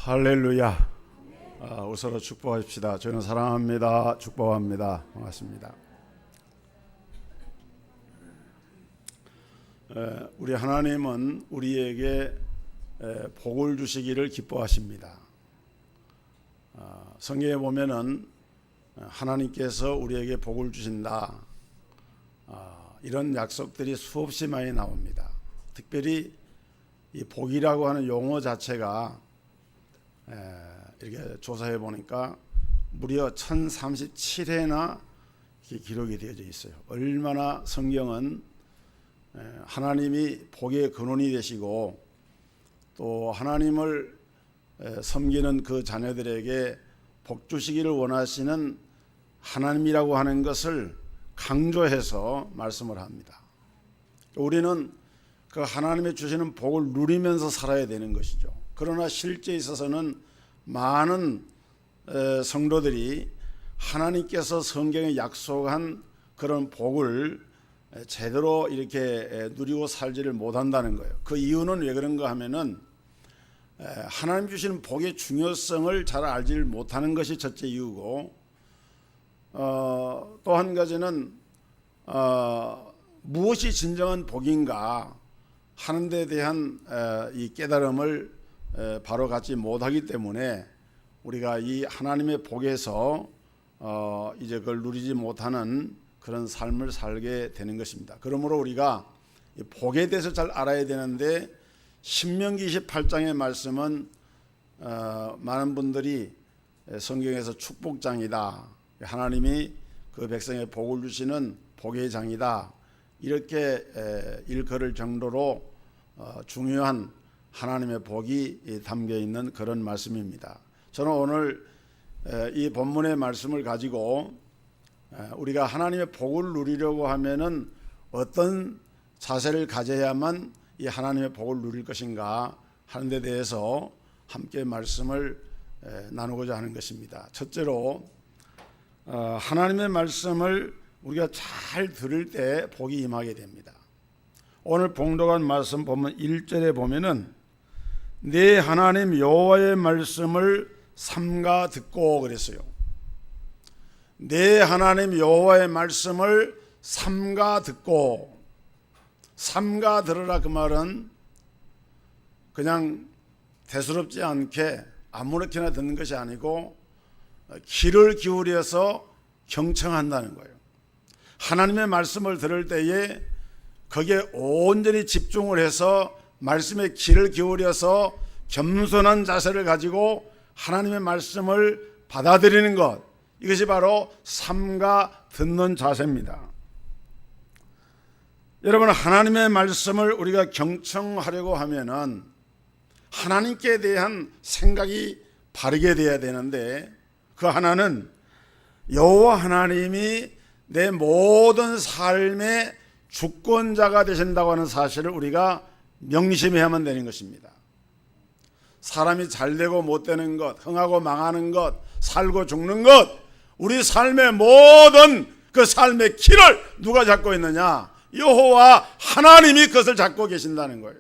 할렐루야. 우서로 축복하십시다. 저는 사랑합니다. 축복합니다. 반갑습니다. 우리 하나님은 우리에게 복을 주시기를 기뻐하십니다. 성경에 보면은 하나님께서 우리에게 복을 주신다, 이런 약속들이 수없이 많이 나옵니다. 특별히 이 복이라고 하는 용어 자체가 이렇게 조사해 보니까 무려 1037회나 기록이 되어져 있어요. 얼마나 성경은 하나님이 복의 근원이 되시고 또 하나님을 섬기는 그 자녀들에게 복 주시기를 원하시는 하나님이라고 하는 것을 강조해서 말씀을 합니다. 우리는 그 하나님이 주시는 복을 누리면서 살아야 되는 것이죠. 그러나 실제에 있어서는 많은 성도들이 하나님께서 성경에 약속한 그런 복을 제대로 이렇게 누리고 살지를 못한다는 거예요. 그 이유는 왜 그런가 하면은 하나님 주시는 복의 중요성을 잘 알지를 못하는 것이 첫째 이유고, 또 한 가지는 무엇이 진정한 복인가 하는 데 대한 이 깨달음을 바로 갖지 못하기 때문에 우리가 이 하나님의 복에서 이제 그걸 누리지 못하는 그런 삶을 살게 되는 것입니다. 그러므로 우리가 복에 대해서 잘 알아야 되는데, 신명기 28장의 말씀은 많은 분들이 성경에서 축복장이다, 하나님이 그 백성의 복을 주시는 복의 장이다, 이렇게 일컬을 정도로 중요한 하나님의 복이 담겨 있는 그런 말씀입니다. 저는 오늘 이 본문의 말씀을 가지고 우리가 하나님의 복을 누리려고 하면은 어떤 자세를 가져야만 이 하나님의 복을 누릴 것인가 하는 데 대해서 함께 말씀을 나누고자 하는 것입니다. 첫째로 하나님의 말씀을 우리가 잘 들을 때 복이 임하게 됩니다. 오늘 봉독한 말씀 보면 1절에 보면은 내 하나님 여호와의 말씀을 삼가 듣고 그랬어요. 내 하나님 여호와의 말씀을 삼가 듣고, 삼가 들으라 그 말은 그냥 대수롭지 않게 아무렇게나 듣는 것이 아니고 귀를 기울여서 경청한다는 거예요. 하나님의 말씀을 들을 때에 거기에 온전히 집중을 해서 말씀에 귀를 기울여서 겸손한 자세를 가지고 하나님의 말씀을 받아들이는 것, 이것이 바로 삼가 듣는 자세입니다. 여러분, 하나님의 말씀을 우리가 경청하려고 하면은 하나님께 대한 생각이 바르게 돼야 되는데, 그 하나는 여호와 하나님이 내 모든 삶의 주권자가 되신다고 하는 사실을 우리가 명심해야만 되는 것입니다. 사람이 잘되고 못되는 것, 흥하고 망하는 것, 살고 죽는 것, 우리 삶의 모든 그 삶의 길을 누가 잡고 있느냐? 여호와 하나님이 그것을 잡고 계신다는 거예요.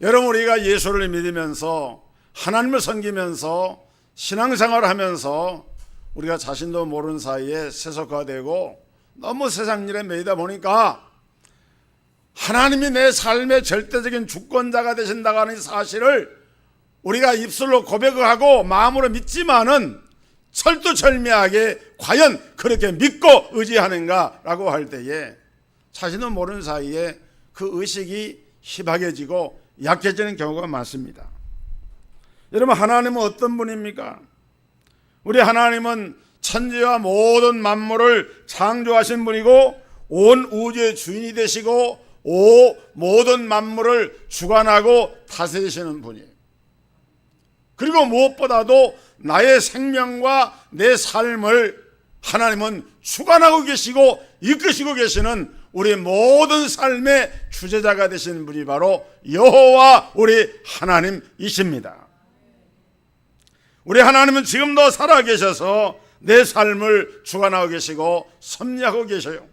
여러분, 우리가 예수를 믿으면서 하나님을 섬기면서 신앙생활을 하면서 우리가 자신도 모르는 사이에 세속화되고 너무 세상 일에 매이다 보니까 하나님이 내 삶의 절대적인 주권자가 되신다고 하는 사실을 우리가 입술로 고백하고 마음으로 믿지만은 철두철미하게 과연 그렇게 믿고 의지하는가라고 할 때에 자신도 모르는 사이에 그 의식이 희박해지고 약해지는 경우가 많습니다. 여러분, 하나님은 어떤 분입니까? 우리 하나님은 천지와 모든 만물을 창조하신 분이고 온 우주의 주인이 되시고 모든 만물을 주관하고 다스리시는 분이에요. 그리고 무엇보다도 나의 생명과 내 삶을 하나님은 주관하고 계시고 이끄시고 계시는 우리 모든 삶의 주재자가 되시는 분이 바로 여호와 우리 하나님이십니다. 우리 하나님은 지금도 살아계셔서 내 삶을 주관하고 계시고 섭리하고 계셔요.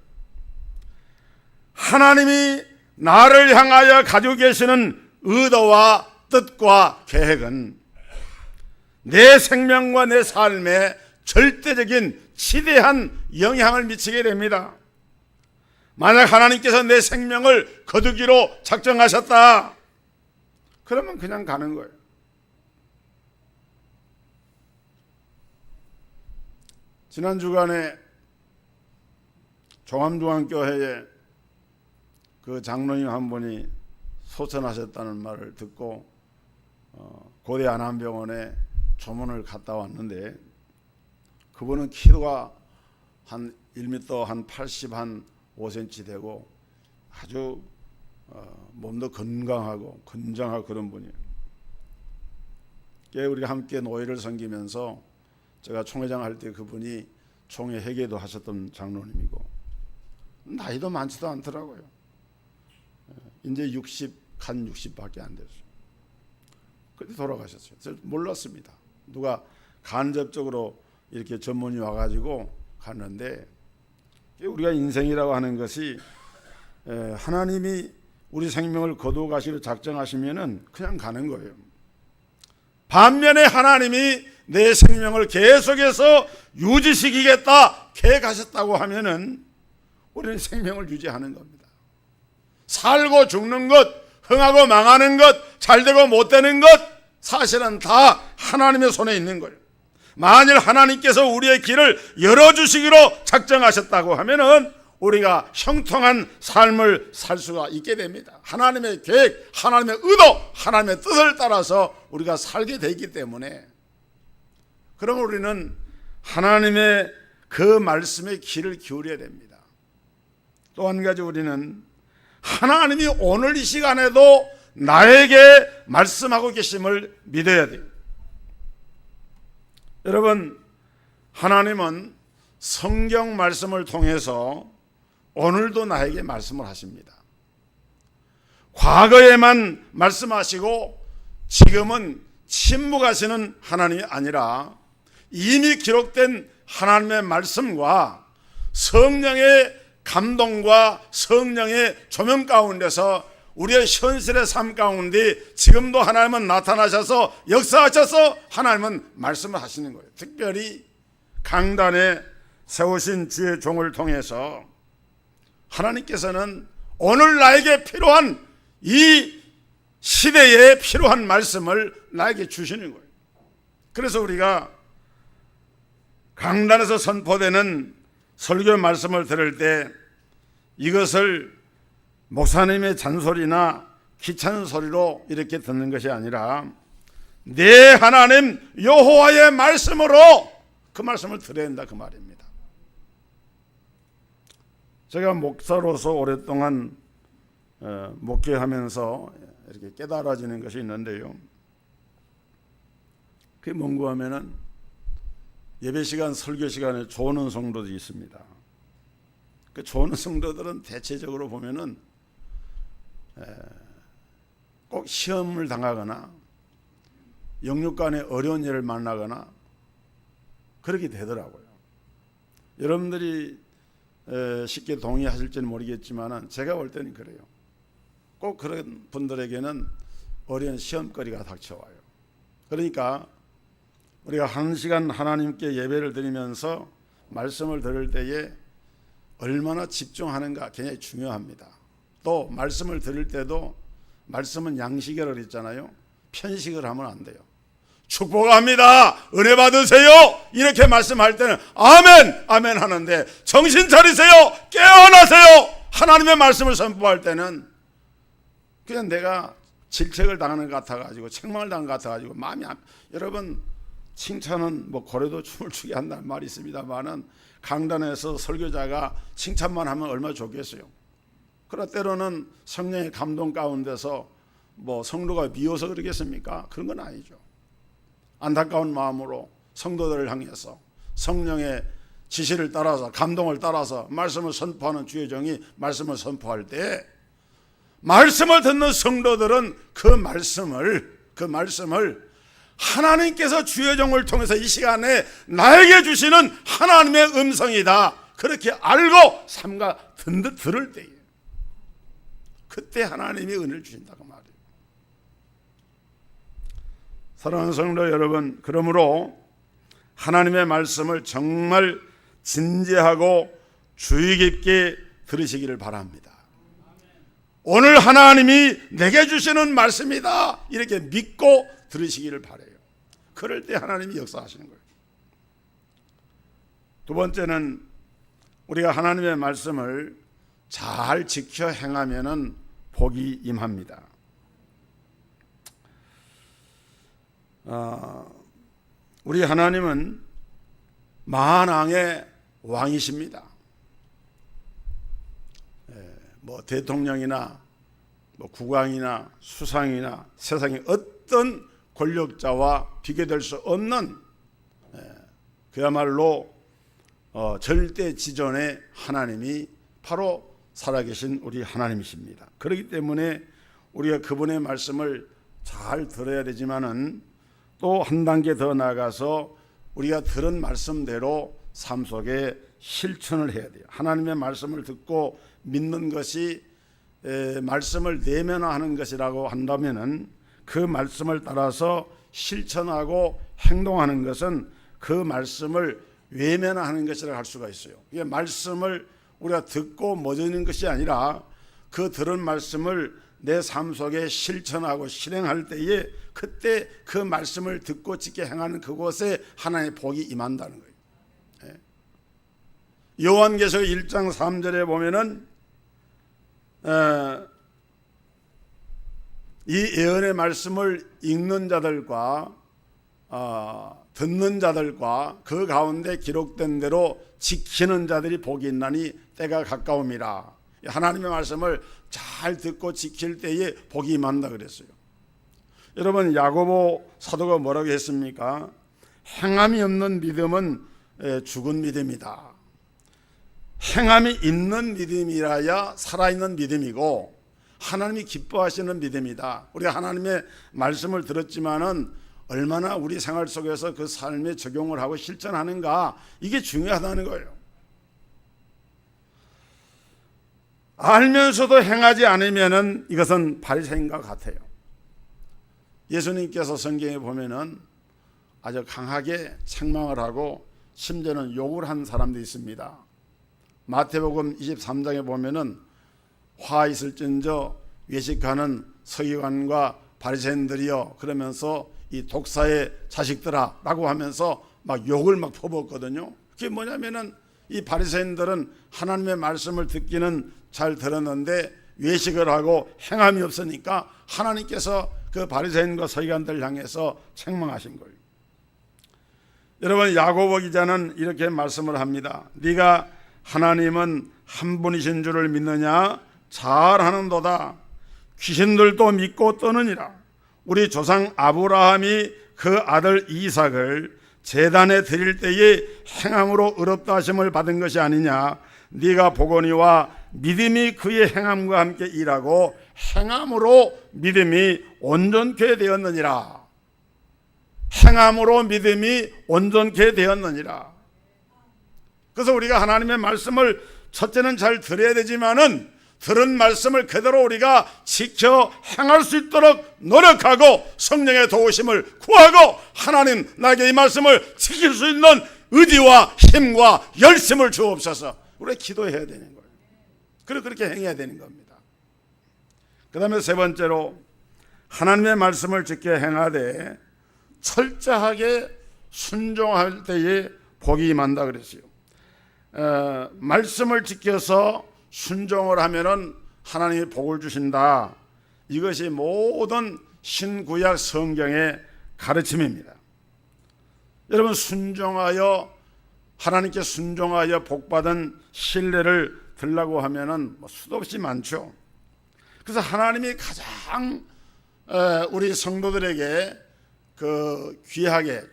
하나님이 나를 향하여 가지고 계시는 의도와 뜻과 계획은 내 생명과 내 삶에 절대적인 지대한 영향을 미치게 됩니다. 만약 하나님께서 내 생명을 거두기로 작정하셨다, 그러면 그냥 가는 거예요. 지난 주간에 종암중앙교회에 그 장로님 한 분이 소천하셨다는 말을 듣고 고대 안암병원에 조문을 갔다 왔는데, 그분은 키가 한 1m 한 80 한 5cm 되고 아주 몸도 건강하고 건장하고 그런 분이에요. 우리가 함께 노예를 섬기면서 제가 총회장 할 때 그분이 총회 회계도 하셨던 장로님이고 나이도 많지도 않더라고요. 이제 60밖에 안 됐어요. 그때 돌아가셨어요. 제가 몰랐습니다. 누가 간접적으로 이렇게 전문이 와가지고 갔는데, 우리가 인생이라고 하는 것이 하나님이 우리 생명을 거두어 가시기로 작정하시면은 그냥 가는 거예요. 반면에 하나님이 내 생명을 계속해서 유지시키겠다 계획하셨다고 하면은 우리는 생명을 유지하는 겁니다. 살고 죽는 것, 흥하고 망하는 것, 잘되고 못되는 것, 사실은 다 하나님의 손에 있는 거예요. 만일 하나님께서 우리의 길을 열어주시기로 작정하셨다고 하면은 우리가 형통한 삶을 살 수가 있게 됩니다. 하나님의 계획, 하나님의 의도, 하나님의 뜻을 따라서 우리가 살게 되기 때문에, 그럼 우리는 하나님의 그 말씀에 귀를 기울여야 됩니다. 또 한 가지, 우리는 하나님이 오늘 이 시간에도 나에게 말씀하고 계심을 믿어야 돼요. 여러분, 하나님은 성경 말씀을 통해서 오늘도 나에게 말씀을 하십니다. 과거에만 말씀하시고 지금은 침묵하시는 하나님이 아니라 이미 기록된 하나님의 말씀과 성령의 감동과 성령의 조명 가운데서 우리의 현실의 삶 가운데 지금도 하나님은 나타나셔서 역사하셔서 하나님은 말씀을 하시는 거예요. 특별히 강단에 세우신 주의 종을 통해서 하나님께서는 오늘 나에게 필요한 이 시대에 필요한 말씀을 나에게 주시는 거예요. 그래서 우리가 강단에서 선포되는 설교 말씀을 들을 때 이것을 목사님의 잔소리나 귀찮은 소리로 이렇게 듣는 것이 아니라 내 하나님 여호와의 말씀으로 그 말씀을 들어야 한다, 그 말입니다. 제가 목사로서 오랫동안 목회하면서 이렇게 깨달아지는 것이 있는데요, 그게 뭔가 하면은 예배 시간, 설교 시간에 조는 성도들이 있습니다. 그 조는 성도들은 대체적으로 보면은 꼭 시험을 당하거나 영육간에 어려운 일을 만나거나 그렇게 되더라고요. 여러분들이 쉽게 동의하실지는 모르겠지만 제가 볼 때는 그래요. 꼭 그런 분들에게는 어려운 시험거리가 닥쳐와요. 그러니까 우리가 한 시간 하나님께 예배를 드리면서 말씀을 들을 때에 얼마나 집중하는가 굉장히 중요합니다. 또 말씀을 들을 때도 말씀은 양식이라고 그랬잖아요. 편식을 하면 안 돼요. 축복합니다, 은혜 받으세요, 이렇게 말씀할 때는 아멘 아멘 하는데 정신 차리세요, 깨어나세요, 하나님의 말씀을 선포할 때는 그냥 내가 질책을 당하는 것 같아가지고 책망을 당하는 것 같아가지고 마음이 여러분, 칭찬은 뭐 고래도 춤을 추게 한다는 말이 있습니다만은 강단에서 설교자가 칭찬만 하면 얼마나 좋겠어요. 그러나 때로는 성령의 감동 가운데서 뭐 성도가 미워서 그러겠습니까? 그런 건 아니죠. 안타까운 마음으로 성도들을 향해서 성령의 지시를 따라서 감동을 따라서 말씀을 선포하는 주의 종이 말씀을 선포할 때 말씀을 듣는 성도들은 그 말씀을 하나님께서 주의 종을 통해서 이 시간에 나에게 주시는 하나님의 음성이다, 그렇게 알고 삼가 들을 때에 그때 하나님이 은혜를 주신다고 말이에요. 사랑하는 성도 여러분, 그러므로 하나님의 말씀을 정말 진지하고 주의 깊게 들으시기를 바랍니다. 오늘 하나님이 내게 주시는 말씀이다 이렇게 믿고 들으시기를 바라요. 그럴 때 하나님이 역사하시는 거예요. 두 번째는 우리가 하나님의 말씀을 잘 지켜 행하면은 복이 임합니다. 우리 하나님은 만왕의 왕이십니다. 뭐 대통령이나 뭐 국왕이나 수상이나 세상의 어떤 권력자와 비교될 수 없는 그야말로 절대지존의 하나님이 바로 살아계신 우리 하나님이십니다. 그렇기 때문에 우리가 그분의 말씀을 잘 들어야 되지만은 또 한 단계 더 나아가서 우리가 들은 말씀대로 삶 속에 실천을 해야 돼요. 하나님의 말씀을 듣고 믿는 것이 말씀을 내면화하는 것이라고 한다면은 그 말씀을 따라서 실천하고 행동하는 것은 그 말씀을 외면화하는 것이라고 할 수가 있어요. 이게 말씀을 우리가 듣고 멎는 것이 아니라 그 들은 말씀을 내 삶 속에 실천하고 실행할 때에 그때 그 말씀을 듣고 지켜 행하는 그곳에 하나님의 복이 임한다는 거예요. 요한계시록 1장 3절에 보면은 이 예언의 말씀을 읽는 자들과 듣는 자들과 그 가운데 기록된 대로 지키는 자들이 복이 있나니 때가 가까움이라. 하나님의 말씀을 잘 듣고 지킬 때에 복이 임한다 그랬어요. 여러분, 야고보 사도가 뭐라고 했습니까? 행함이 없는 믿음은 죽은 믿음이다. 행함이 있는 믿음이라야 살아있는 믿음이고 하나님이 기뻐하시는 믿음이다. 우리가 하나님의 말씀을 들었지만은 얼마나 우리 생활 속에서 그 삶에 적용을 하고 실천하는가, 이게 중요하다는 거예요. 알면서도 행하지 않으면은 이것은 바리새인과 같아요. 예수님께서 성경에 보면은 아주 강하게 책망을 하고 심지어는 욕을 한 사람도 있습니다. 마태복음 23장에 보면은 화 있을진저 외식하는 서기관과 바리새인들이여 그러면서 이 독사의 자식들아 라고 하면서 막 욕을 막 퍼붓거든요. 그게 뭐냐면은 이 바리새인들은 하나님의 말씀을 듣기는 잘 들었는데 외식을 하고 행함이 없으니까 하나님께서 그 바리새인과 서기관들 향해서 책망하신 거예요. 여러분, 야고보 기자는 이렇게 말씀을 합니다. 네가 하나님은 한 분이신 줄을 믿느냐? 잘하는도다. 귀신들도 믿고 떠느니라. 우리 조상 아브라함이 그 아들 이삭을 제단에 드릴 때에 행함으로 의롭다 하심을 받은 것이 아니냐? 네가 보거니와 믿음이 그의 행함과 함께 일하고 행함으로 믿음이 온전케 되었느니라. 행함으로 믿음이 온전케 되었느니라. 그래서 우리가 하나님의 말씀을 첫째는 잘 들어야 되지만은 들은 말씀을 그대로 우리가 지켜 행할 수 있도록 노력하고 성령의 도우심을 구하고 하나님 나에게 이 말씀을 지킬 수 있는 의지와 힘과 열심을 주옵소서. 우리가 기도해야 되는 거예요. 그리고 그렇게 행해야 되는 겁니다. 그 다음에 세 번째로 하나님의 말씀을 지켜 행하되 철저하게 순종할 때에 복이 임한다 그랬어요. 말씀을 지켜서 순종을 하면은 하나님이 복을 주신다. 이것이 모든 신구약 성경의 가르침입니다. 여러분, 순종하여 하나님께 순종하여 복받은 신뢰를 들라고 하면은 수도 없이 많죠. 그래서 하나님이 가장 우리 성도들에게 그 귀하게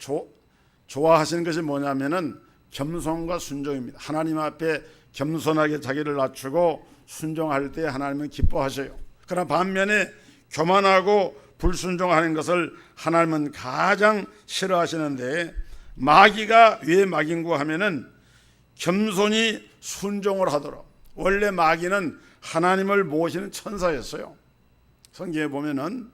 좋아하시는 것이 뭐냐면은 겸손과 순종입니다. 하나님 앞에 겸손하게 자기를 낮추고 순종할 때 하나님은 기뻐하셔요. 그러나 반면에 교만하고 불순종하는 것을 하나님은 가장 싫어하시는데, 마귀가 왜 마귀인고 하면은 겸손히 순종을 하도록. 원래 마귀는 하나님을 모시는 천사였어요. 성경에 보면은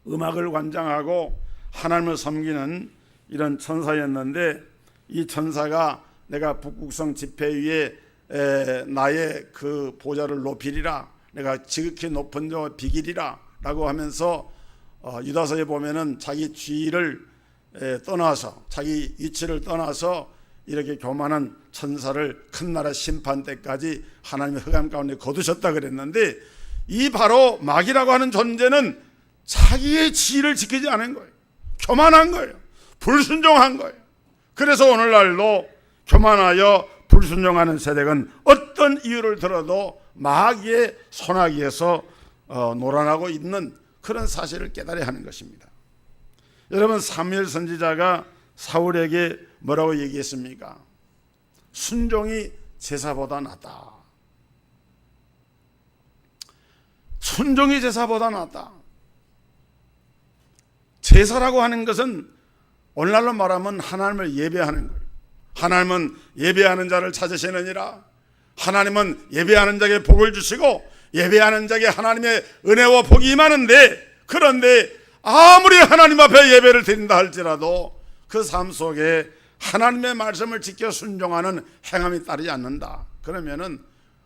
음악을 관장하고 하나님을 섬기는 이런 천사였는데, 이 천사가 내가 북극성 지폐 위에 나의 그 보좌를 높이리라, 내가 지극히 높은 자 비기리라 라고 하면서 유다서에 보면은 자기 지위를 떠나서, 자기 위치를 떠나서 이렇게 교만한 천사를 큰 나라 심판 때까지 하나님의 흑암 가운데 거두셨다 그랬는데, 이 바로 마귀라고 하는 존재는 자기의 지위를 지키지 않은 거예요. 교만한 거예요. 불순종한 거예요. 그래서 오늘날도 교만하여 불순종하는 세력은 어떤 이유를 들어도 마귀의 손아귀에서 놀아나고 있는 그런 사실을 깨달아야 하는 것입니다. 여러분, 사무엘 선지자가 사울에게 뭐라고 얘기했습니까? 순종이 제사보다 낫다. 순종이 제사보다 낫다. 제사라고 하는 것은 오늘날로 말하면 하나님을 예배하는 거예요. 하나님은 예배하는 자를 찾으시느니라. 하나님은 예배하는 자에게 복을 주시고 예배하는 자에게 하나님의 은혜와 복이 임하는데, 그런데 아무리 하나님 앞에 예배를 드린다 할지라도 그 삶 속에 하나님의 말씀을 지켜 순종하는 행함이 따르지 않는다. 그러면은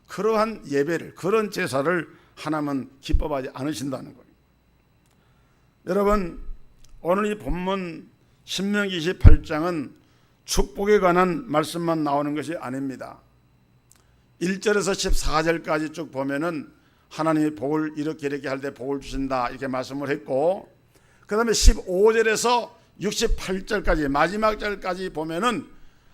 그러한 예배를, 그런 제사를 하나님은 기뻐하지 않으신다는 거예요. 여러분, 오늘 이 본문 신명기 28장은 축복에 관한 말씀만 나오는 것이 아닙니다. 1절에서 14절까지 쭉 보면은 하나님이 복을 이렇게 할 때 복을 주신다 이렇게 말씀을 했고, 그 다음에 15절에서 68절까지 마지막 절까지 보면은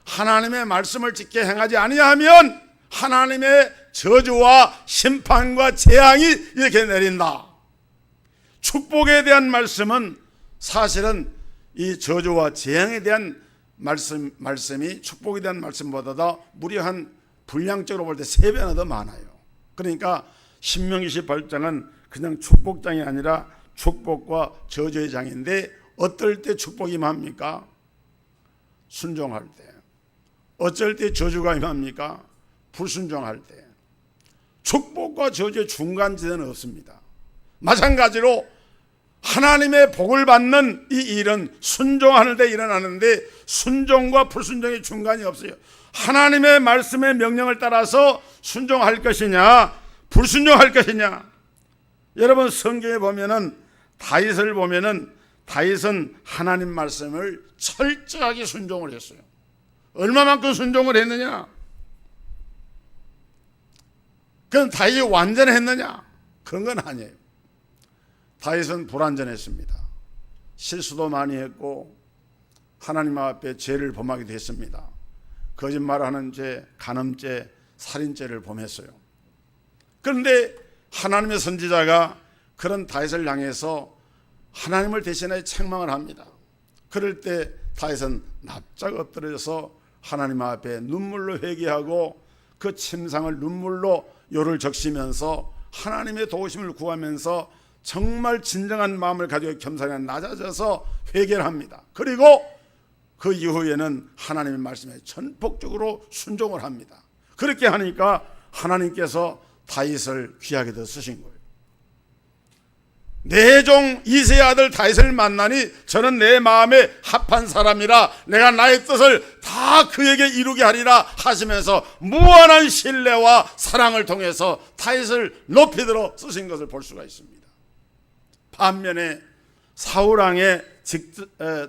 하나님의 말씀을 지켜 행하지 아니하면 하나님의 저주와 심판과 재앙이 이렇게 내린다. 축복에 대한 말씀은 사실은 이 저주와 재앙에 대한 말씀이 축복에 대한 말씀보다도 무려 한 분량적으로 볼 때 3배나 더 많아요. 그러니까 신명기 28장은 그냥 축복장이 아니라 축복과 저주의 장인데, 어떨 때 축복이 임합니까? 순종할 때. 어쩔 때 저주가 임합니까? 불순종할 때. 축복과 저주의 중간지대는 없습니다. 마찬가지로 하나님의 복을 받는 이 일은 순종하는 데 일어나는데, 순종과 불순종의 중간이 없어요. 하나님의 말씀의 명령을 따라서 순종할 것이냐 불순종할 것이냐. 여러분, 성경에 보면은 다윗을 보면은 다윗은 하나님 말씀을 철저하게 순종을 했어요. 얼마만큼 순종을 했느냐? 그건 다윗이 완전했느냐? 그런 건 아니에요. 다윗은 불완전했습니다. 실수도 많이 했고 하나님 앞에 죄를 범하기도 했습니다. 거짓말하는 죄, 간음죄, 살인죄를 범했어요. 그런데 하나님의 선지자가 그런 다윗을 향해서 하나님을 대신하여 책망을 합니다. 그럴 때 다윗은 납작 엎드려서 하나님 앞에 눈물로 회개하고 그 침상을 눈물로 요를 적시면서 하나님의 도우심을 구하면서 정말 진정한 마음을 가지고 겸손하게 낮아져서 회개를 합니다. 그리고 그 이후에는 하나님의 말씀에 전폭적으로 순종을 합니다. 그렇게 하니까 하나님께서 다윗을 귀하게 더 쓰신 거예요. 내 종 이새의 아들 다윗을 만나니 저는 내 마음에 합한 사람이라 내가 나의 뜻을 다 그에게 이루게 하리라 하시면서 무한한 신뢰와 사랑을 통해서 다윗을 높이 들어 쓰신 것을 볼 수가 있습니다. 반면에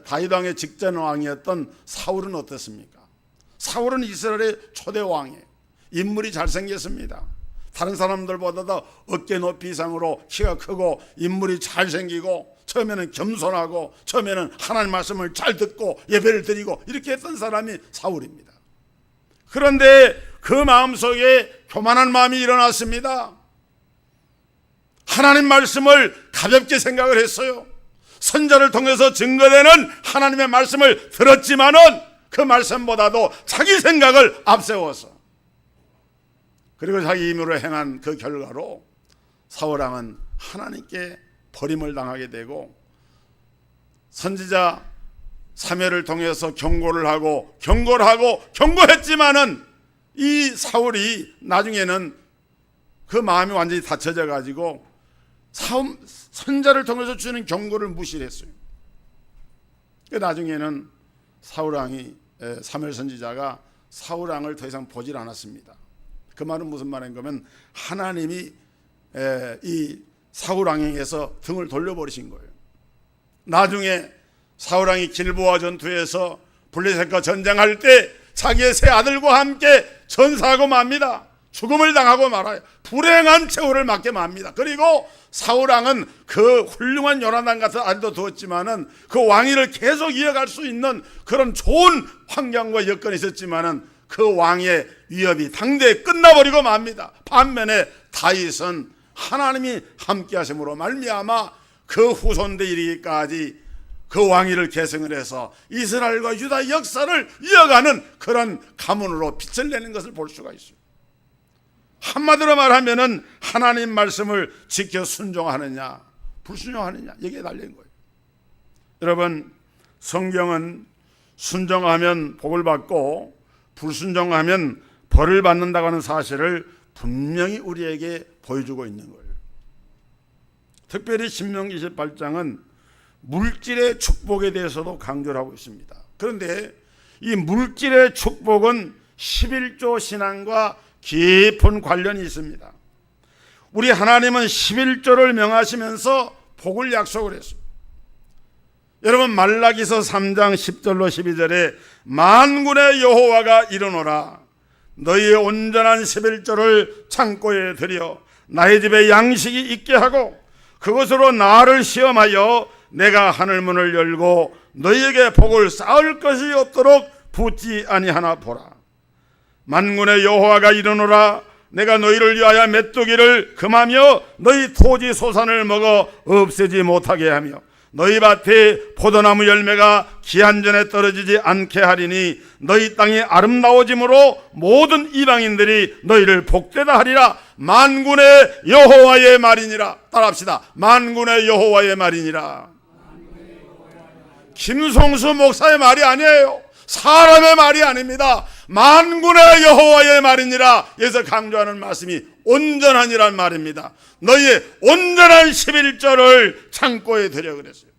다윗 왕의 직전 왕이었던 사울은 어떻습니까? 사울은 이스라엘의 초대 왕이에요. 인물이 잘생겼습니다. 다른 사람들보다도 어깨 높이 이상으로 키가 크고 인물이 잘생기고 처음에는 겸손하고 처음에는 하나님 말씀을 잘 듣고 예배를 드리고 이렇게 했던 사람이 사울입니다. 그런데 그 마음속에 교만한 마음이 일어났습니다. 하나님 말씀을 가볍게 생각을 했어요. 선자를 통해서 증거되는 하나님의 말씀을 들었지만은 그 말씀보다도 자기 생각을 앞세워서, 그리고 자기 힘으로 행한 그 결과로 사울왕은 하나님께 버림을 당하게 되고, 선지자 사무엘을 통해서 경고를 하고 경고했지만은 이 사울이 나중에는 그 마음이 완전히 닫혀져 가지고 선자를 통해서 주는 경고를 무시했어요. 나중에는 사울왕이 사무엘 선지자가 사울왕을 더 이상 보질 않았습니다. 그 말은 무슨 말인가 하면 하나님이 이 사울왕에게서 등을 돌려버리신 거예요. 나중에 사울왕이 길보아 전투에서 블레셋과 전쟁할 때 자기의 세 아들과 함께 전사하고 맙니다. 죽음을 당하고 말아요. 불행한 최후를 맞게 맙니다. 그리고 사울왕은 그 훌륭한 요나단 같은 아들도 두었지만은 그 왕위를 계속 이어갈 수 있는 그런 좋은 환경과 여건이 있었지만은 그 왕의 위협이 당대에 끝나버리고 맙니다. 반면에 다윗은 하나님이 함께 하심으로 말미암아 그 후손대 이르기까지 그 왕위를 계승을 해서 이스라엘과 유다 역사를 이어가는 그런 가문으로 빛을 내는 것을 볼 수가 있어요. 한마디로 말하면은 하나님 말씀을 지켜 순종하느냐 불순종하느냐 여기에 달린 거예요. 여러분, 성경은 순종하면 복을 받고 불순종하면 벌을 받는다고 하는 사실을 분명히 우리에게 보여주고 있는 거예요. 특별히 신명기 28장은 물질의 축복에 대해서도 강조를 하고 있습니다. 그런데 이 물질의 축복은 11조 신앙과 깊은 관련이 있습니다. 우리 하나님은 11조를 명하시면서 복을 약속을 했어요. 여러분, 말라기서 3장 10절로 12절에 만군의 여호와가 이르노라 너희의 온전한 11조를 창고에 들여 나의 집에 양식이 있게 하고 그것으로 나를 시험하여 내가 하늘문을 열고 너희에게 복을 쌓을 것이 없도록 붙지 아니하나 보라. 만군의 여호와가 이르노라 내가 너희를 위하여 메뚜기를 금하며 너희 토지 소산을 먹어 없애지 못하게 하며 너희 밭에 포도나무 열매가 기한 전에 떨어지지 않게 하리니 너희 땅이 아름다워짐으로 모든 이방인들이 너희를 복되다 하리라. 만군의 여호와의 말이니라. 따라합시다. 만군의 여호와의 말이니라. 김송수 목사의 말이 아니에요. 사람의 말이 아닙니다. 만군의 여호와의 말이니라. 여기서 강조하는 말씀이 온전하니란 말입니다. 너희의 온전한 11조를 창고에 들여 그랬어요.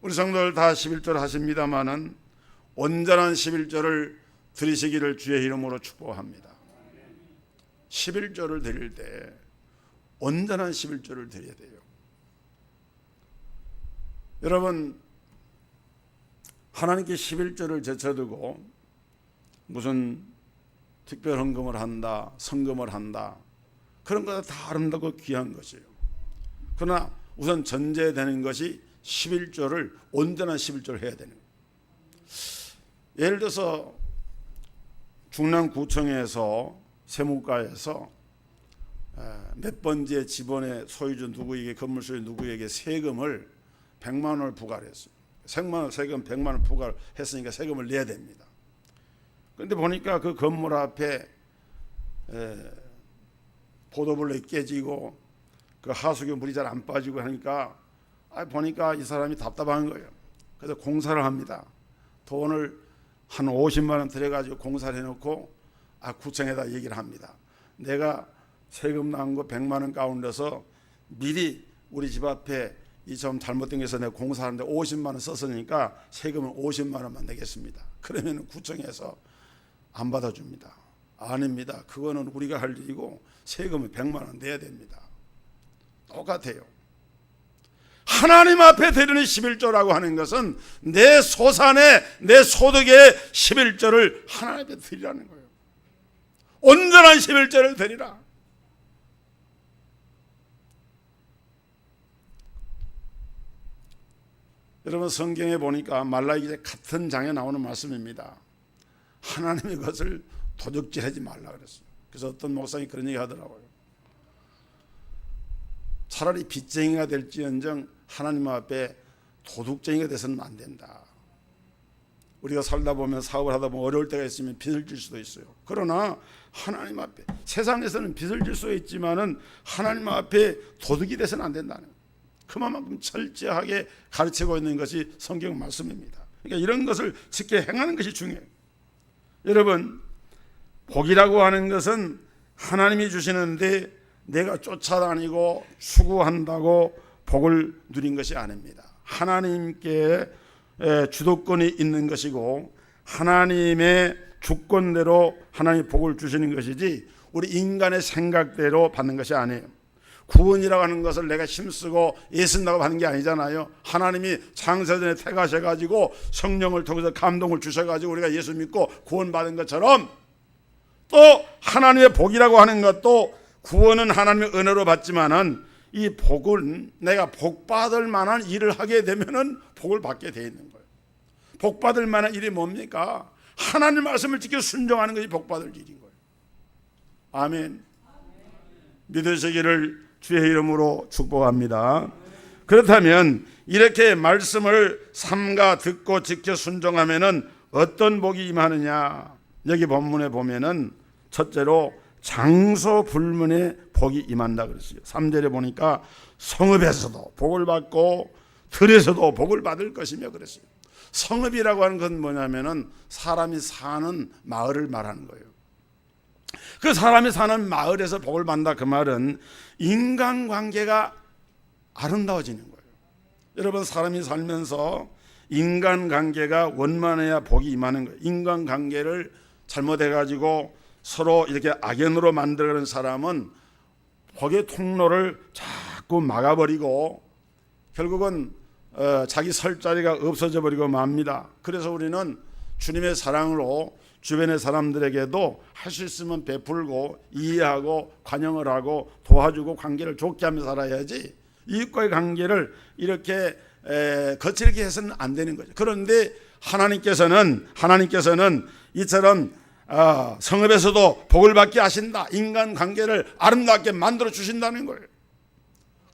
우리 성도들 다 11조를 하십니다마는 온전한 11조를 드리시기를 주의 이름으로 축복합니다. 11조를 드릴 때 온전한 11조를 드려야 돼요. 여러분, 하나님께 11조를 제쳐두고 무슨 특별 헌금을 한다, 성금을 한다, 그런 거 다 아름답고 귀한 것이에요. 그러나 우선 전제되는 것이 11조를 온전한 11조를 해야 되는 거예요. 예를 들어서 중랑구청에서 세무과에서 몇 번째 지번의 소유주 누구에게, 건물 소유 누구에게 세금을 100만 원을 부과를 했어요. 세금 100만 원 부과를 했으니까 세금을 내야 됩니다. 그런데 보니까 그 건물 앞에 보도블록이 깨지고 그 하수구 물이 잘 안 빠지고 하니까 보니까 이 사람이 답답한 거예요. 그래서 공사를 합니다. 돈을 한 50만 원 들여가지고 공사를 해놓고 구청에다 얘기를 합니다. 내가 세금 나온 거 100만 원 가운데서 미리 우리 집 앞에 이 좀 잘못된 게 있어서 내가 공사하는데 50만 원 썼으니까 세금은 50만 원만 내겠습니다. 그러면 구청에서 안 받아줍니다. 아닙니다. 그거는 우리가 할 일이고 세금은 100만 원 내야 됩니다. 똑같아요. 하나님 앞에 드리는 11조라고 하는 것은 내 소산에, 내 소득의 11조를 하나님 앞에 드리라는 거예요. 온전한 11조를 드리라. 여러분, 성경에 보니까 말라기 같은 장에 나오는 말씀입니다. 하나님의 것을 도둑질하지 말라 그랬어요. 그래서 어떤 목사님이 그런 얘기 하더라고요. 차라리 빚쟁이가 될지언정 하나님 앞에 도둑쟁이가 돼서는 안 된다. 우리가 살다 보면, 사업을 하다 보면 어려울 때가 있으면 빚을 질 수도 있어요. 그러나 하나님 앞에, 세상에서는 빚을 질 수 있지만은 하나님 앞에 도둑이 돼서는 안 된다는 거예요. 그만큼 철저하게 가르치고 있는 것이 성경 말씀입니다. 그러니까 이런 것을 지켜 행하는 것이 중요해요. 여러분, 복이라고 하는 것은 하나님이 주시는데 내가 쫓아다니고 추구한다고 복을 누린 것이 아닙니다. 하나님께 주도권이 있는 것이고 하나님의 주권대로 하나님이 복을 주시는 것이지 우리 인간의 생각대로 받는 것이 아니에요. 구원이라고 하는 것을 내가 힘쓰고 애쓴다고 받는 게 아니잖아요. 하나님이 창세전에 택하셔가지고 성령을 통해서 감동을 주셔가지고 우리가 예수 믿고 구원받은 것처럼 또 하나님의 복이라고 하는 것도 구원은 하나님의 은혜로 받지만은 이 복은 내가 복받을 만한 일을 하게 되면은 복을 받게 돼 있는 거예요. 복받을 만한 일이 뭡니까? 하나님 말씀을 지켜 순종하는 것이 복받을 일인 거예요. 아멘. 믿으시기를 주의 이름으로 축복합니다. 그렇다면 이렇게 말씀을 삼가 듣고 지켜 순종하면은 어떤 복이 임하느냐? 여기 본문에 보면은 첫째로 장소 불문의 복이 임한다 그랬어요. 3절에 보니까 성읍에서도 복을 받고 들에서도 복을 받을 것이며 그랬어요. 성읍이라고 하는 건 뭐냐면은 사람이 사는 마을을 말하는 거예요. 그 사람이 사는 마을에서 복을 받는다 그 말은 인간관계가 아름다워지는 거예요. 여러분 사람이 살면서 인간관계가 원만해야 복이 임하는 거예요. 인간관계를 잘못해가지고 서로 이렇게 악연으로 만들어가는 사람은 복의 통로를 자꾸 막아버리고 결국은 자기 설 자리가 없어져 버리고 맙니다. 그래서 우리는 주님의 사랑으로 주변의 사람들에게도 할 수 있으면 베풀고 이해하고 관용을 하고 도와주고 관계를 좋게 하며 살아야지 이웃과의 관계를 이렇게 거칠게 해서는 안 되는 거죠. 그런데 하나님께서는 이처럼 성읍에서도 복을 받게 하신다. 인간관계를 아름답게 만들어 주신다는 거예요.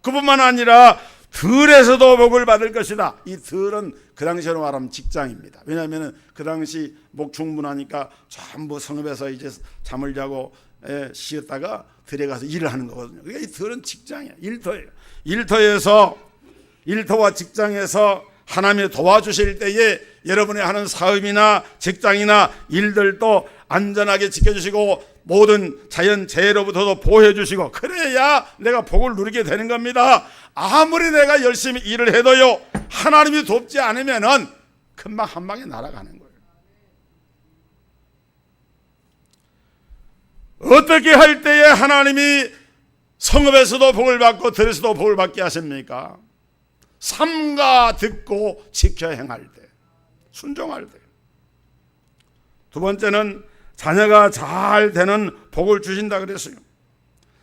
그뿐만 아니라 들에서도 복을 받을 것이다. 이 들은 그 당시로 말하면 직장입니다. 왜냐하면 그 당시 목 충분하니까 전부 성읍에서 이제 잠을 자고 쉬었다가 들에 가서 일을 하는 거거든요. 그러니까 이 들은 직장이에요. 일터예요. 일터와 직장에서 하나님이 도와주실 때에 여러분이 하는 사업이나 직장이나 일들도 안전하게 지켜주시고 모든 자연 재해로부터도 보호해 주시고 그래야 내가 복을 누리게 되는 겁니다. 아무리 내가 열심히 일을 해도요 하나님이 돕지 않으면은 금방 한 방에 날아가는 거예요. 어떻게 할 때에 하나님이 성읍에서도 복을 받고 들에서도 복을 받게 하십니까? 삼가 듣고 지켜 행할 때, 순종할 때. 두 번째는 자녀가 잘 되는 복을 주신다 그랬어요.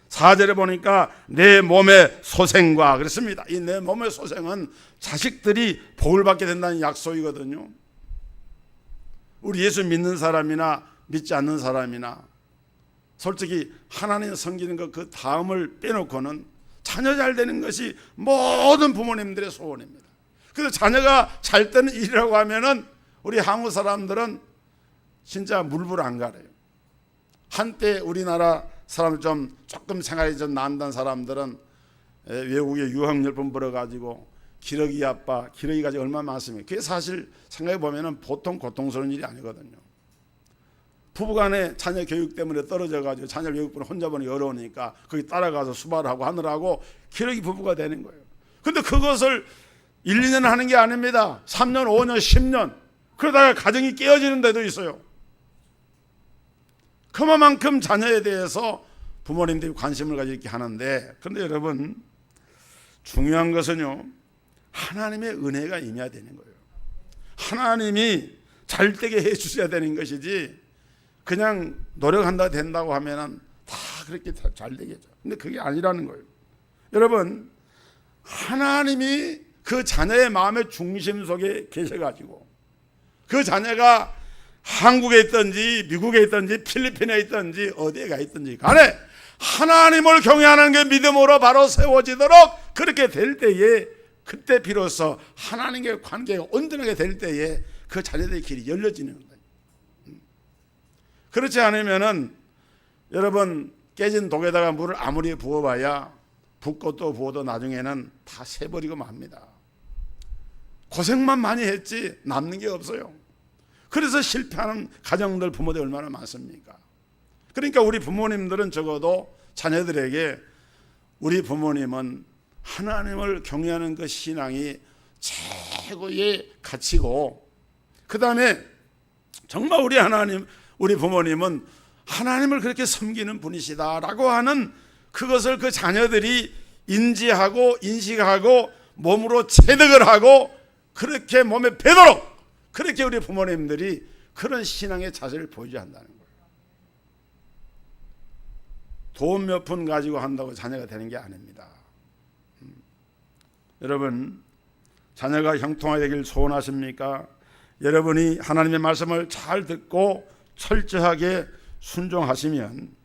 4절에 보니까 내 몸의 소생과 그랬습니다. 이 내 몸의 소생은 자식들이 복을 받게 된다는 약속이거든요. 우리 예수 믿는 사람이나 믿지 않는 사람이나 솔직히 하나님 섬기는 것 그 다음을 빼놓고는 자녀 잘 되는 것이 모든 부모님들의 소원입니다. 그래서 자녀가 잘 되는 일이라고 하면은 우리 한국 사람들은 진짜 물불 안 가려요. 한때 우리나라 사람 조금 생활이 좀 난다는 사람들은 외국에 유학 몇 번 벌어가지고 기러기 아빠, 기러기 가지고 얼마나 많습니까? 그게 사실 생각해 보면은 보통 고통스러운 일이 아니거든요. 부부간에 자녀 교육 때문에 떨어져가지고 자녀 외국분을 혼자 보니 어려우니까 거기 따라가서 수발을 하고 하느라고 기러기 부부가 되는 거예요. 근데 그것을 1, 2년 하는 게 아닙니다. 3년, 5년, 10년 그러다가 가정이 깨어지는 데도 있어요. 그만큼 자녀에 대해서 부모님들이 관심을 가지고 이렇게 하는데 그런데 여러분 중요한 것은요 하나님의 은혜가 임해야 되는 거예요. 하나님이 잘 되게 해 주셔야 되는 것이지 그냥 노력한다 된다고 하면은 다 그렇게 잘 되겠죠. 근데 그게 아니라는 거예요. 여러분 하나님이 그 자녀의 마음의 중심 속에 계셔가지고 그 자녀가 한국에 있든지 미국에 있든지 필리핀에 있든지 어디에 가 있든지 간에 하나님을 경외하는 게 믿음으로 바로 세워지도록 그렇게 될 때에 그때 비로소 하나님과의 관계가 온전하게 될 때에 그 자녀들의 길이 열려지는 거예요. 그렇지 않으면은 여러분 깨진 독에다가 물을 아무리 부어봐야 붓고 또 부어도 나중에는 다 새버리고 맙니다. 고생만 많이 했지 남는 게 없어요. 그래서 실패하는 가정들 부모들 얼마나 많습니까? 그러니까 우리 부모님들은 적어도 자녀들에게 우리 부모님은 하나님을 경외하는 그 신앙이 최고의 가치고, 그 다음에 정말 우리 하나님, 우리 부모님은 하나님을 그렇게 섬기는 분이시다라고 하는 그것을 그 자녀들이 인지하고 인식하고 몸으로 체득을 하고 그렇게 몸에 배도록 그렇게 우리 부모님들이 그런 신앙의 자세를 보여줘야 한다는 거예요. 돈 몇 푼 가지고 한다고 자녀가 되는 게 아닙니다. 여러분, 자녀가 형통하게 되길 소원하십니까? 여러분이 하나님의 말씀을 잘 듣고 철저하게 순종하시면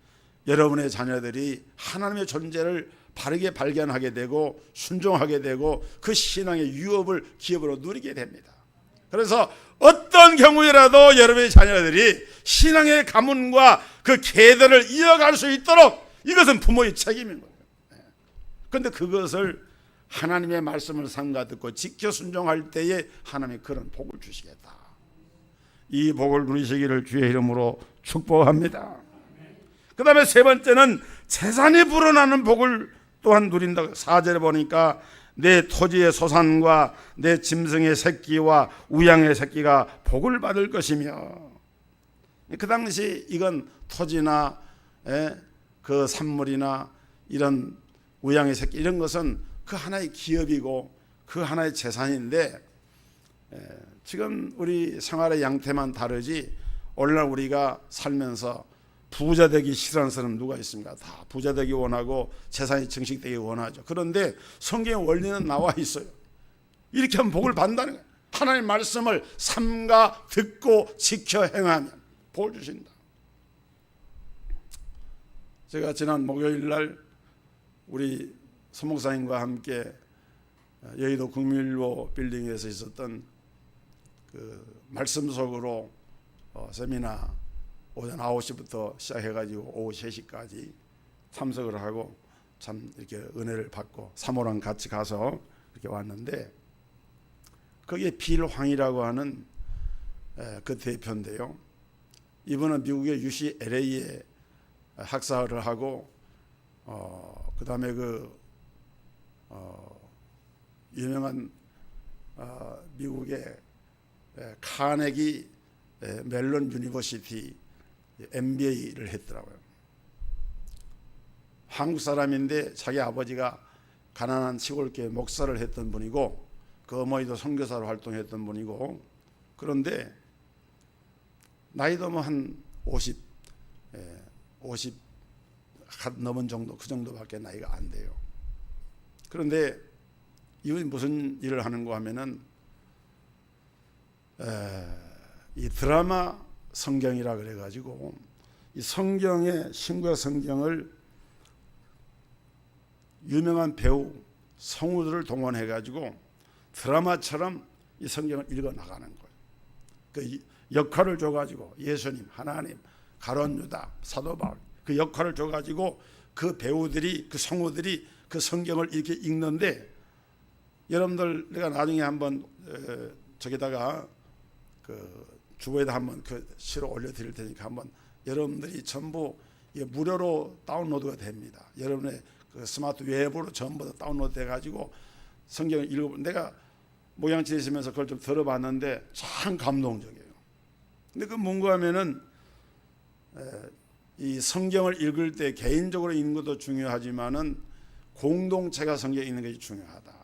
여러분의 자녀들이 하나님의 존재를 바르게 발견하게 되고 순종하게 되고 그 신앙의 유업을 기업으로 누리게 됩니다. 그래서 어떤 경우에라도 여러분의 자녀들이 신앙의 가문과 그 계대를 이어갈 수 있도록 이것은 부모의 책임인 거예요. 그런데 그것을 하나님의 말씀을 삼가 듣고 지켜 순종할 때에 하나님이 그런 복을 주시겠다. 이 복을 누리시기를 주의 이름으로 축복합니다. 그 다음에 세 번째는 재산이 불어나는 복을 또한 누린다고. 4절에 보니까 내 토지의 소산과 내 짐승의 새끼와 우양의 새끼가 복을 받을 것이며, 그 당시 이건 토지나 그 산물이나 이런 우양의 새끼 이런 것은 그 하나의 기업이고 그 하나의 재산인데, 지금 우리 생활의 양태만 다르지 오늘날 우리가 살면서 부자 되기 싫어하는 사람 누가 있습니까? 다 부자 되기 원하고 재산이 증식되기 원하죠. 그런데 성경의 원리는 나와 있어요. 이렇게 하면 복을 받는다는 거예요. 하나님의 말씀을 삼가 듣고 지켜 행하면 복을 주신다. 제가 지난 목요일 날 우리 서목사님과 함께 여의도 국민일보 빌딩에서 있었던 그 말씀 속으로 세미나 오전 9시부터 시작해가지고 오후 3시까지 참석을 하고 참 이렇게 은혜를 받고 사모랑 같이 가서 이렇게 왔는데, 거기에 빌황이라고 하는 그 대표인데요. 이분은 미국의 UCLA에 학사를 하고 그 다음에 그 유명한 미국의 카네기 멜론 유니버시티 MBA를 했더라고요. 한국 사람인데 자기 아버지가 가난한 시골교회 목사를 했던 분이고 그 어머니도 선교사로 활동했던 분이고, 그런데 나이도 뭐 한 50 넘은 정도, 그 정도밖에 나이가 안 돼요. 그런데 이분이 무슨 일을 하는가 하면은 이 드라마 성경이라 그래가지고 이 성경의 신구약 성경을 유명한 배우 성우들을 동원해가지고 드라마처럼 이 성경을 읽어 나가는 거예요. 그 역할을 줘가지고 예수님, 하나님, 가룟 유다, 사도 바울 그 역할을 줘가지고 그 배우들이, 그 성우들이 그 성경을 이렇게 읽는데, 여러분들 내가 나중에 한번 저기다가 그 주보에다 한번 그 시로 올려드릴 테니까 한번 여러분들이 전부 무료로 다운로드가 됩니다. 여러분의 그 스마트 웹으로 전부 다 다운로드 돼가지고 성경을 읽어보면, 내가 모양치 있으면서 그걸 좀 들어봤는데 참 감동적이에요. 근데 그 뭔가 하면은 이 성경을 읽을 때 개인적으로 읽는 것도 중요하지만은 공동체가 성경에 있는 것이 중요하다.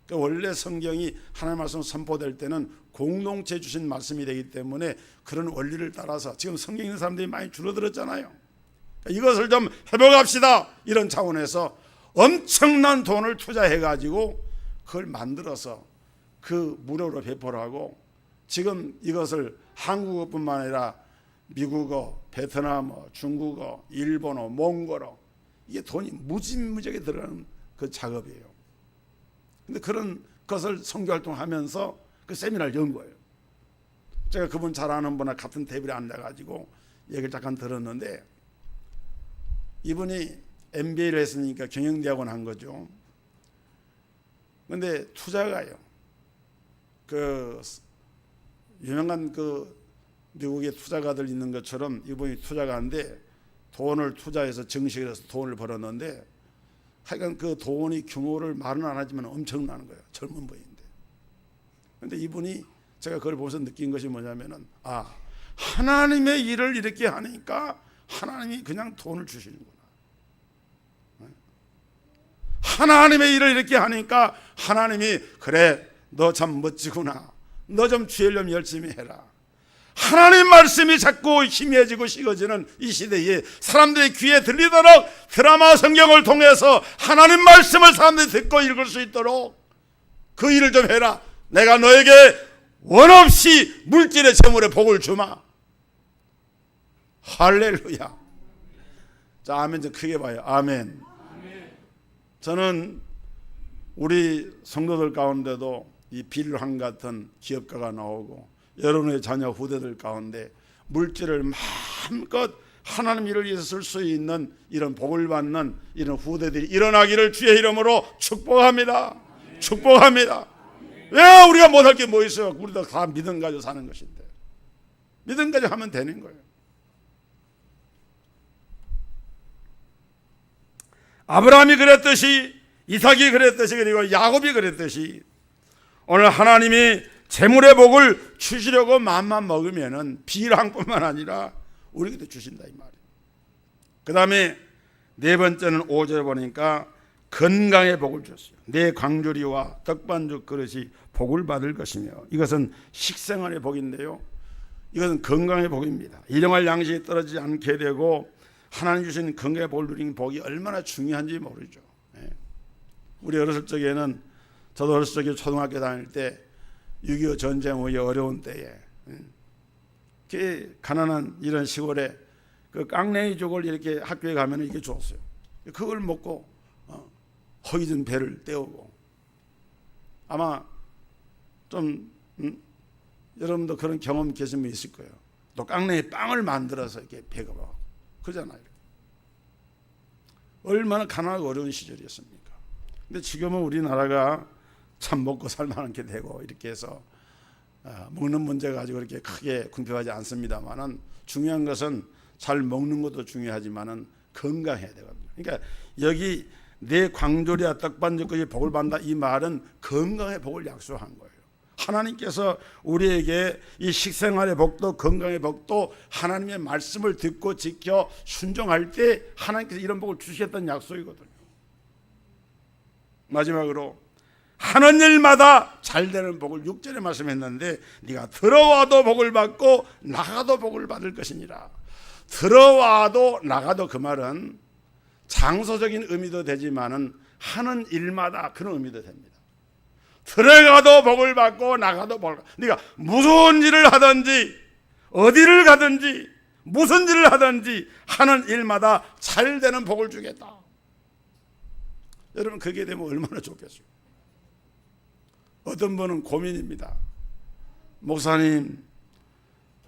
그러니까 원래 성경이 하나님의 말씀 선포될 때는 공동체 주신 말씀이 되기 때문에 그런 원리를 따라서 지금 성경 읽는 사람들이 많이 줄어들었잖아요. 그러니까 이것을 좀 회복합시다, 이런 차원에서 엄청난 돈을 투자해가지고 그걸 만들어서 그 무료로 배포를 하고, 지금 이것을 한국어뿐만 아니라 미국어, 베트남어, 중국어, 일본어, 몽골어, 이게 돈이 무지무지하게 들어가는 그 작업이에요. 근데 그런 것을 선교활동하면서 그 세미나를 연 거예요. 제가 그분 잘 아는 분하고 같은 테이블에 앉아가지고 얘기를 잠깐 들었는데, 이분이 MBA를 했으니까 경영대학원 한 거죠. 근데 투자가요, 그 유명한 그 미국의 투자가들 있는 것처럼 이분이 투자가인데 돈을 투자해서 증식을 해서 돈을 벌었는데, 하여간 그 돈이 규모를 말은 안 하지만 엄청나는 거예요. 젊은 분인데. 근데 이분이 제가 그걸 보면서 느낀 것이 뭐냐면은 하나님의 일을 이렇게 하니까 하나님이 그냥 돈을 주시는구나. 하나님의 일을 이렇게 하니까 하나님이 그래 너 참 멋지구나. 너 좀 주일럼 열심히 해라. 하나님 말씀이 자꾸 희미해지고 식어지는 이 시대에 사람들의 귀에 들리도록 드라마 성경을 통해서 하나님 말씀을 사람들이 듣고 읽을 수 있도록 그 일을 좀 해라. 내가 너에게 원없이 물질의 재물의 복을 주마. 할렐루야. 자, 아멘 좀 크게 봐요. 아멘. 저는 우리 성도들 가운데도 이 빌한 같은 기업가가 나오고 여러분의 자녀 후대들 가운데 물질을 마음껏 하나님 일을 위해서 쓸 수 있는 이런 복을 받는 이런 후대들이 일어나기를 주의 이름으로 축복합니다. 축복합니다. 왜 우리가 못할 게 뭐 있어요? 우리도 다 믿음 가지고 사는 것인데 믿음 가지고 하면 되는 거예요. 아브라함이 그랬듯이 이삭이 그랬듯이 그리고 야곱이 그랬듯이 오늘 하나님이 재물의 복을 주시려고 마음만 먹으면은 비랑뿐만 아니라 우리에게도 주신다 이 말이에요. 그 다음에 네 번째는 5절에 보니까 건강의 복을 줬어요. 내 광주리와 떡반죽 그릇이 복을 받을 것이며 이것은 식생활의 복인데요. 이것은 건강의 복입니다. 일용할 양식이 떨어지지 않게 되고 하나님 주신 건강의 복을 누리는 복이 얼마나 중요한지 모르죠. 우리 어렸을 적에는 저도 어렸을 적에 초등학교 다닐 때 6.25 전쟁 후에 어려운 때에 가난한 이런 시골에 그 깡냉이죽을 이렇게 학교에 가면 이게 줬어요. 그걸 먹고 허기진 배를 때우고 아마 좀 여러분도 그런 경험 계시면 있을 거예요. 또 깡냉이 빵을 만들어서 이렇게 배가 막 그러잖아요. 얼마나 가난하고 어려운 시절이었습니까? 근데 지금은 우리나라가 참 먹고 살만한 게 되고 이렇게 해서 먹는 문제 가지고 그렇게 크게 궁핍하지 않습니다만은 중요한 것은 잘 먹는 것도 중요하지만은 건강해야 되거든요. 그러니까 여기 내 광조리와 떡반죽까지 복을 받는다 이 말은 건강의 복을 약속한 거예요. 하나님께서 우리에게 이 식생활의 복도 건강의 복도 하나님의 말씀을 듣고 지켜 순종할 때 하나님께서 이런 복을 주시겠다는 약속이거든요. 마지막으로 하는 일마다 잘 되는 복을 6절에 말씀했는데 네가 들어와도 복을 받고 나가도 복을 받을 것이니라. 들어와도 나가도 그 말은 장소적인 의미도 되지만은 하는 일마다 그런 의미도 됩니다. 들어가도 복을 받고 나가도 복을 받고 네가 무슨 일을 하든지 어디를 가든지 무슨 일을 하든지 하는 일마다 잘 되는 복을 주겠다. 여러분 그게 되면 얼마나 좋겠어요. 어떤 분은 고민입니다. 목사님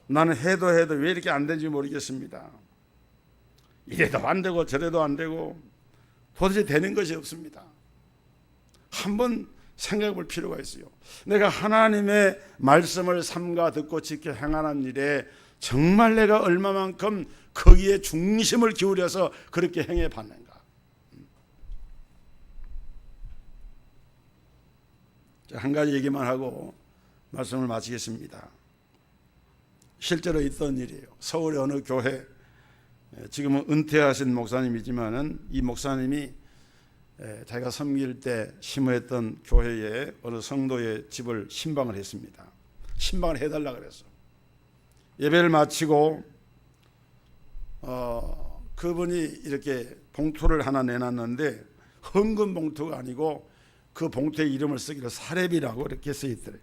나는 해도 왜 이렇게 안 되는지 모르겠습니다. 이래도 안 되고 저래도 안 되고 도대체 되는 것이 없습니다. 한번 생각해 볼 필요가 있어요. 내가 하나님의 말씀을 삼가 듣고 지켜 행하는 일에 정말 내가 얼마만큼 거기에 중심을 기울여서 그렇게 행해 봤는가. 한 가지 얘기만 하고 말씀을 마치겠습니다. 실제로 있던 일이에요. 서울의 어느 교회, 지금은 은퇴하신 목사님이지만은 이 목사님이 자기가 섬길 때 심호했던 교회에 어느 성도의 집을 신방을 했습니다. 신방을 해달라 그랬어. 예배를 마치고 그분이 이렇게 봉투를 하나 내놨는데 헌금 봉투가 아니고 그 봉투에 이름을 쓰기로 사렙이라고 이렇게 써 있더래요.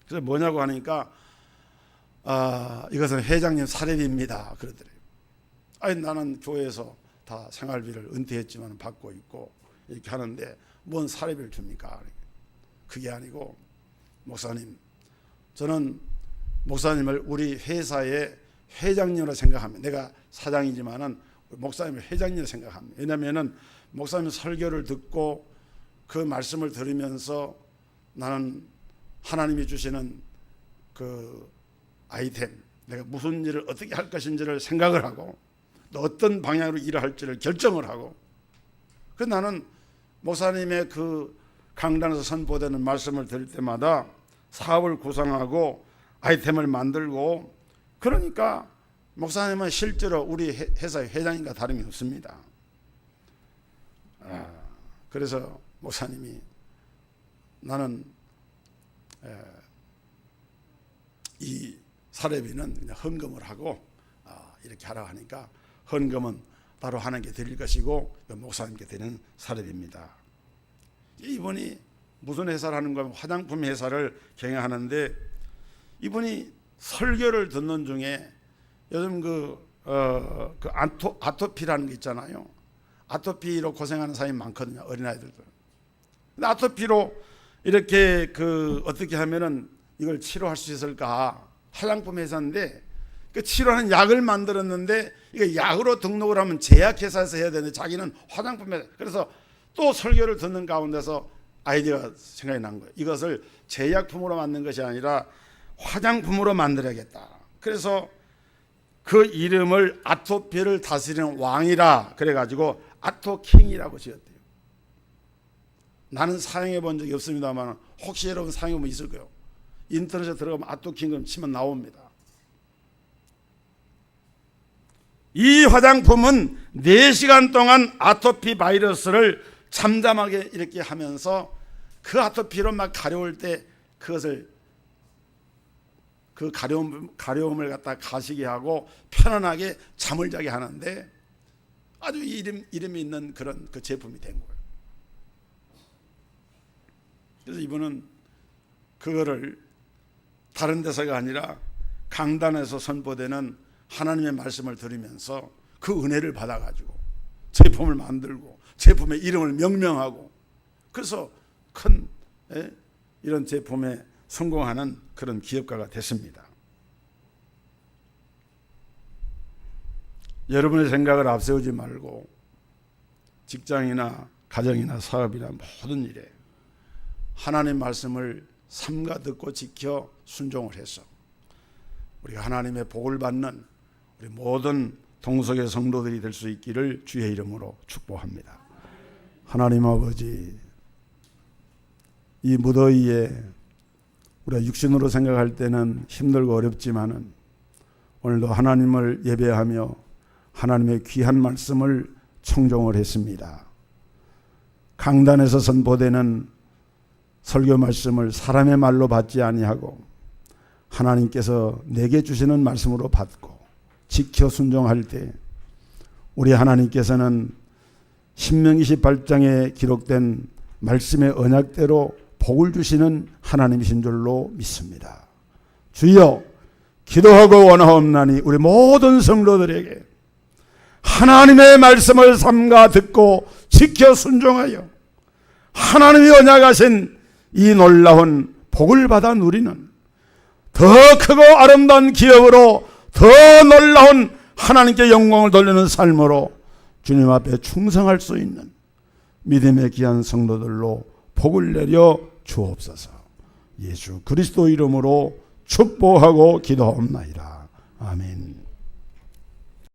그래서 뭐냐고 하니까 이것은 회장님 사렙입니다 그러더래요. 아니 나는 교회에서 다 생활비를 은퇴했지만 받고 있고 이렇게 하는데 뭔 사례비를 줍니까? 그게 아니고 목사님 저는 목사님을 우리 회사의 회장님으로 생각합니다. 내가 사장이지만은 목사님을 회장님으로 생각합니다. 왜냐하면은 목사님 설교를 듣고 그 말씀을 들으면서 나는 하나님이 주시는 그 아이템 내가 무슨 일을 어떻게 할 것인지를 생각을 하고 또 어떤 방향으로 일을 할지를 결정을 하고 그 나는 목사님의 그 강단에서 선포되는 말씀을 들을 때마다 사업을 구상하고 아이템을 만들고, 그러니까 목사님은 실제로 우리 회사의 회장님과 다름이 없습니다. 그래서 목사님이 나는 이 사례비는 그냥 헌금을 하고 이렇게 하라고 하니까 헌금은 따로 하나님께 드릴 것이고 목사님께 드리는 사례비입니다. 이분이 무슨 회사를 하는 거면 화장품 회사를 경영하는데, 이분이 설교를 듣는 중에 요즘 아토피라는 게 있잖아요. 아토피로 고생하는 사람이 많거든요, 어린아이들도. 근데 아토피로 이렇게 어떻게 하면은 이걸 치료할 수 있을까? 화장품 회사인데 그 치료하는 약을 만들었는데 이거 약으로 등록을 하면 제약회사에서 해야 되는데 자기는 화장품 회사. 그래서 또 설교를 듣는 가운데서 아이디어가 생각이 난 거예요. 이것을 제약품으로 만든 것이 아니라 화장품으로 만들어야겠다. 그래서 그 이름을 아토피를 다스리는 왕이라 그래가지고 아토킹이라고 지었대요. 나는 사용해 본 적이 없습니다만 혹시 여러분 사용해 보면 있을 거예요. 인터넷에 들어가면 아토킹 치면 나옵니다. 이 화장품은 4시간 동안 아토피 바이러스를 잠잠하게 이렇게 하면서 그 아토피로 막 가려울 때 그것을 그 가려움을 갖다 가시게 하고 편안하게 잠을 자게 하는데 아주 이름이 있는 그런 그 제품이 된 거예요. 그래서 이분은 그거를 다른 데서가 아니라 강단에서 선포되는 하나님의 말씀을 들으면서 그 은혜를 받아가지고 제품을 만들고 제품의 이름을 명명하고, 그래서 큰 이런 제품에 성공하는 그런 기업가가 됐습니다. 여러분의 생각을 앞세우지 말고 직장이나 가정이나 사업이나 모든 일에 하나님 말씀을 삼가 듣고 지켜 순종을 해서 우리가 하나님의 복을 받는 우리 모든 동석의 성도들이 될 수 있기를 주의 이름으로 축복합니다. 하나님 아버지, 이 무더위에 우리가 육신으로 생각할 때는 힘들고 어렵지만은 오늘도 하나님을 예배하며 하나님의 귀한 말씀을 청종을 했습니다. 강단에서 선포되는 설교 말씀을 사람의 말로 받지 아니하고 하나님께서 내게 주시는 말씀으로 받고 지켜 순종할 때 우리 하나님께서는 신명기 18장에 기록된 말씀의 언약대로 복을 주시는 하나님이신 줄로 믿습니다. 주여, 기도하고 원하옵나니 우리 모든 성도들에게 하나님의 말씀을 삼가 듣고 지켜 순종하여 하나님이 언약하신 이 놀라운 복을 받아 누리는 더 크고 아름다운 기업으로 더 놀라운 하나님께 영광을 돌리는 삶으로 주님 앞에 충성할 수 있는 믿음의 귀한 성도들로 복을 내려 주옵소서. 예수 그리스도 이름으로 축복하고 기도하옵나이다. 아멘.